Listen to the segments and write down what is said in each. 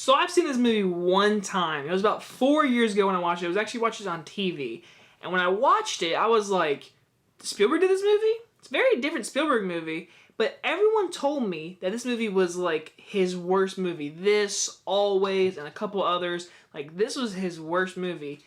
So I've seen this movie one time. It was about 4 years ago when I watched it. I was actually watching it on TV. And when I watched it, I was like, Spielberg did this movie? It's a very different Spielberg movie. But everyone told me that this movie was like his worst movie. This, Always, and a couple others. Like, this was his worst movie.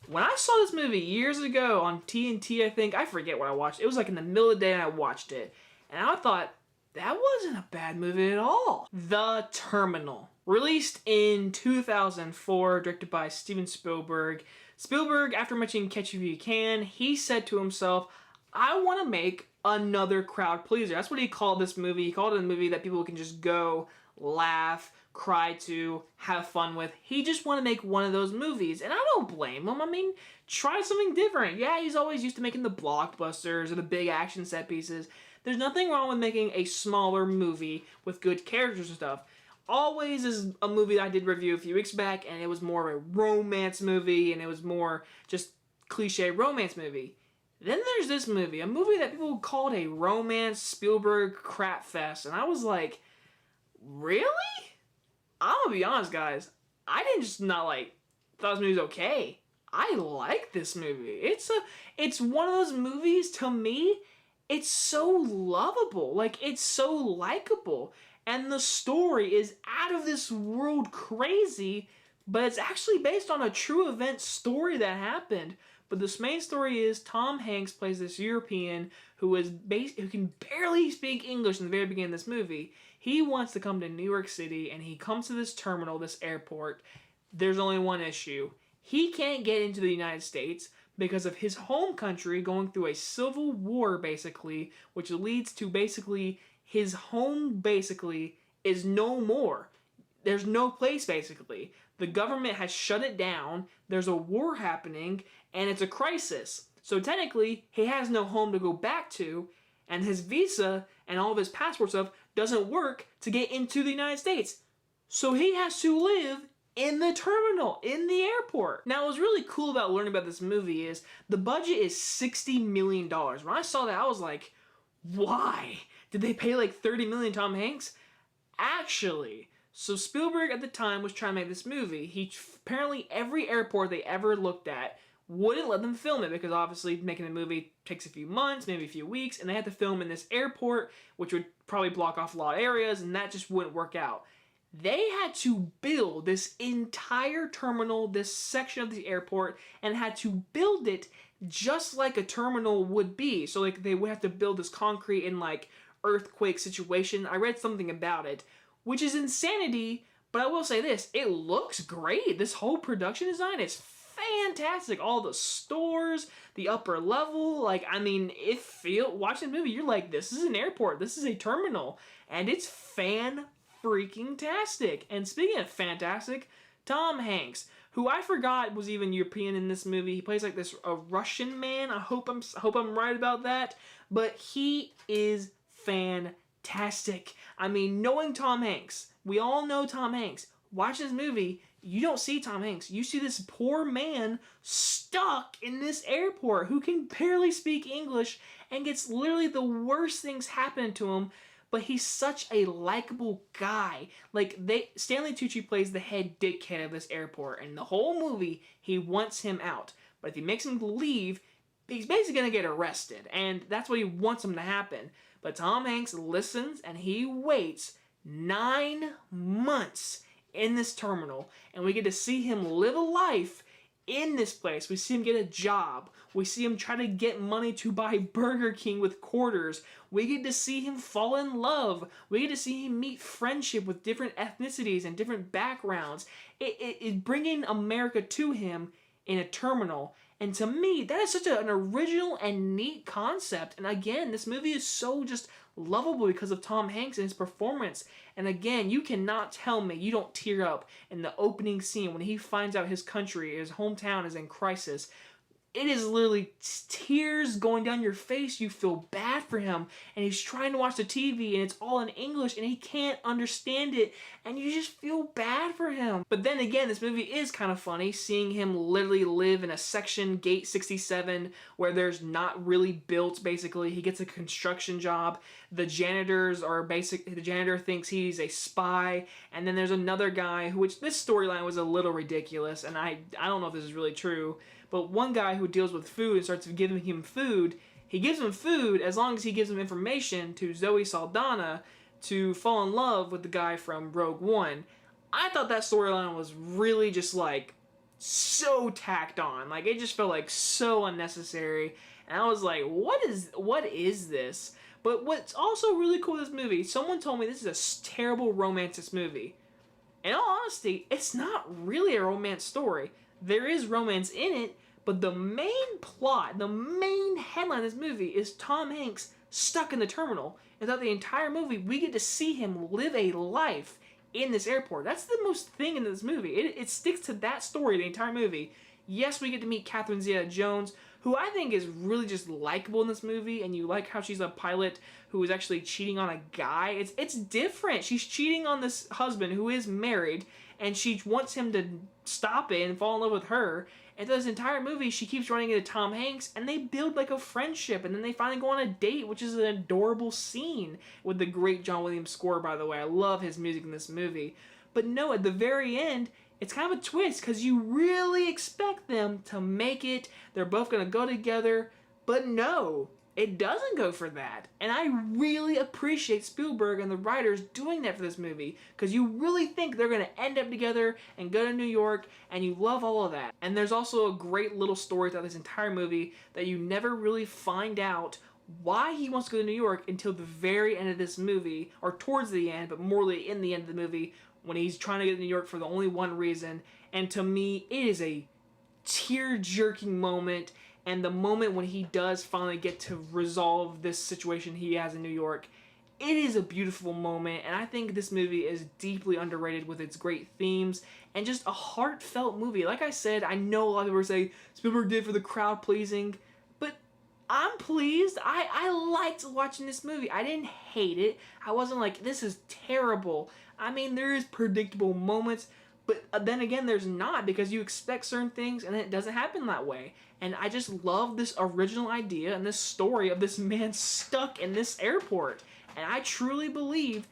When I saw this movie years ago on TNT, I think, I forget what I watched. It was like in the middle of the day and I watched it. And I thought, that wasn't a bad movie at all. The Terminal. Released in 2004, directed by Steven Spielberg. Spielberg, after mentioning Catch Me If You Can, he said to himself, I want to make another crowd pleaser. That's what he called this movie. He called it a movie that people can just go, laugh, cry to, have fun with. He just wanted to make one of those movies. And I don't blame him. I mean, try something different. Yeah, he's always used to making the blockbusters or the big action set pieces. There's nothing wrong with making a smaller movie with good characters and stuff. Always is a movie that I did review a few weeks back, and it was more of a romance movie, and it was more just cliche romance movie. Then there's this movie, a movie that people called a romance Spielberg crap fest, and I was like, really? I'm gonna be honest, guys. I didn't just not thought this movie was okay. I like this movie. It's one of those movies, to me, it's so lovable. Like, it's so likable. And the story is out of this world crazy, but it's actually based on a true event story that happened. But this main story is Tom Hanks plays this European who can barely speak English in the very beginning of this movie. He wants to come to New York City, and he comes to this terminal, this airport. There's only one issue. He can't get into the United States because of his home country going through a civil war, basically, which leads to basically his home basically is no more. There's no place, basically. The government has shut it down, there's a war happening, and it's a crisis. So technically, he has no home to go back to, and his visa and all of his passport stuff doesn't work to get into the United States. So he has to live in the terminal, in the airport. Now, what's really cool about learning about this movie is the budget is $60 million. When I saw that, I was like, why? Did they pay like $30 million Tom Hanks? Actually, so Spielberg at the time was trying to make this movie. Apparently every airport they ever looked at wouldn't let them film it because obviously making a movie takes a few months, maybe a few weeks, and they had to film in this airport, which would probably block off a lot of areas, and that just wouldn't work out. They had to build this entire terminal, this section of the airport, and had to build it just like a terminal would be. So like they would have to build this concrete in like earthquake situation. I read something about it, which is insanity, but I will say this, it looks great. This whole production design is fantastic. All the stores, the upper level, watching the movie, you're like, this is an airport, this is a terminal, and it's fan-freaking-tastic. And speaking of fantastic, Tom Hanks, who I forgot was even European in this movie. He plays like a Russian man. I hope I'm right about that, but he is fantastic. I mean, knowing Tom Hanks, we all know Tom Hanks. Watch this movie, you don't see Tom Hanks. You see this poor man stuck in this airport who can barely speak English and gets literally the worst things happen to him, but he's such a likable guy. Stanley Tucci plays the head dickhead of this airport, and the whole movie, he wants him out. But if he makes him leave, he's basically going to get arrested, and that's what he wants him to happen. But Tom Hanks listens, and he waits 9 months in this terminal, and we get to see him live a life in this place. We see him get a job. We see him try to get money to buy Burger King with quarters. We get to see him fall in love. We get to see him meet friendship with different ethnicities and different backgrounds. It is bringing America to him in a terminal. And to me, that is such an original and neat concept. And again, this movie is so just lovable because of Tom Hanks and his performance. And again, you cannot tell me you don't tear up in the opening scene when he finds out his country, his hometown is in crisis. it is literally tears going down your face. You feel bad for him, and he's trying to watch the TV, and it's all in English, and he can't understand it, and you just feel bad for him. But then again, this movie is kind of funny, seeing him literally live in a section, Gate 67, where there's not really built, basically. He gets a construction job. The janitor thinks he's a spy, and then there's another guy, which this storyline was a little ridiculous, and I don't know if this is really true, but one guy who deals with food and starts giving him food, he gives him food as long as he gives him information to Zoe Saldana to fall in love with the guy from Rogue One. I thought that storyline was really just like so tacked on. Like, it just felt like so unnecessary. And I was like, what is this? But what's also really cool with this movie, someone told me this is a terrible romance movie. In all honesty, it's not really a romance story. There is romance in it, but the main plot, the main headline of this movie is Tom Hanks stuck in the terminal. And throughout the entire movie, we get to see him live a life in this airport. That's the most thing in this movie. It sticks to that story the entire movie. Yes, we get to meet Catherine Zeta-Jones, who I think is really just likable in this movie, and you like how she's a pilot who is actually cheating on a guy. It's different. She's cheating on this husband who is married, and she wants him to stop it and fall in love with her. And through this entire movie, she keeps running into Tom Hanks, and they build like a friendship, and then they finally go on a date, which is an adorable scene with the great John Williams score, by the way. I love his music in this movie. But no, at the very end, it's kind of a twist, because you really expect them to make it. They're both going to go together, but no, it doesn't go for that. And I really appreciate Spielberg and the writers doing that for this movie, because you really think they're going to end up together and go to New York, and you love all of that. And there's also a great little story throughout this entire movie that you never really find out why he wants to go to New York until the very end of this movie, or towards the end, but more in the end of the movie, when he's trying to get to New York for the only one reason. And to me, it is a tear-jerking moment, and the moment when he does finally get to resolve this situation he has in New York, it is a beautiful moment, and I think this movie is deeply underrated with its great themes and just a heartfelt movie. Like I said, I know a lot of people say Spielberg did for the crowd pleasing, but I'm pleased. I liked watching this movie. I didn't hate it. I wasn't like, this is terrible. I mean, there is predictable moments, but then again, there's not, because you expect certain things and it doesn't happen that way. And I just love this original idea and this story of this man stuck in this airport. And I truly believe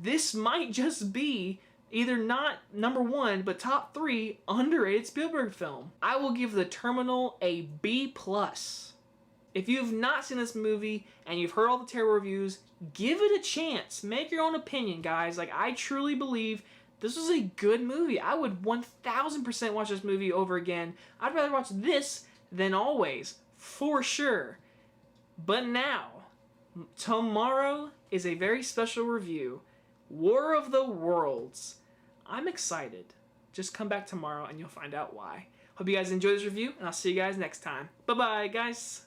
this might just be either not number one, but top 3 underrated Spielberg film. I will give The Terminal a B+. If you've not seen this movie and you've heard all the terrible reviews, give it a chance. Make your own opinion, guys. Like, I truly believe this was a good movie. I would 1000% watch this movie over again. I'd rather watch this than Always, for sure. But now, tomorrow is a very special review. War of the Worlds. I'm excited. Just come back tomorrow and you'll find out why. Hope you guys enjoy this review, and I'll see you guys next time. Bye-bye, guys.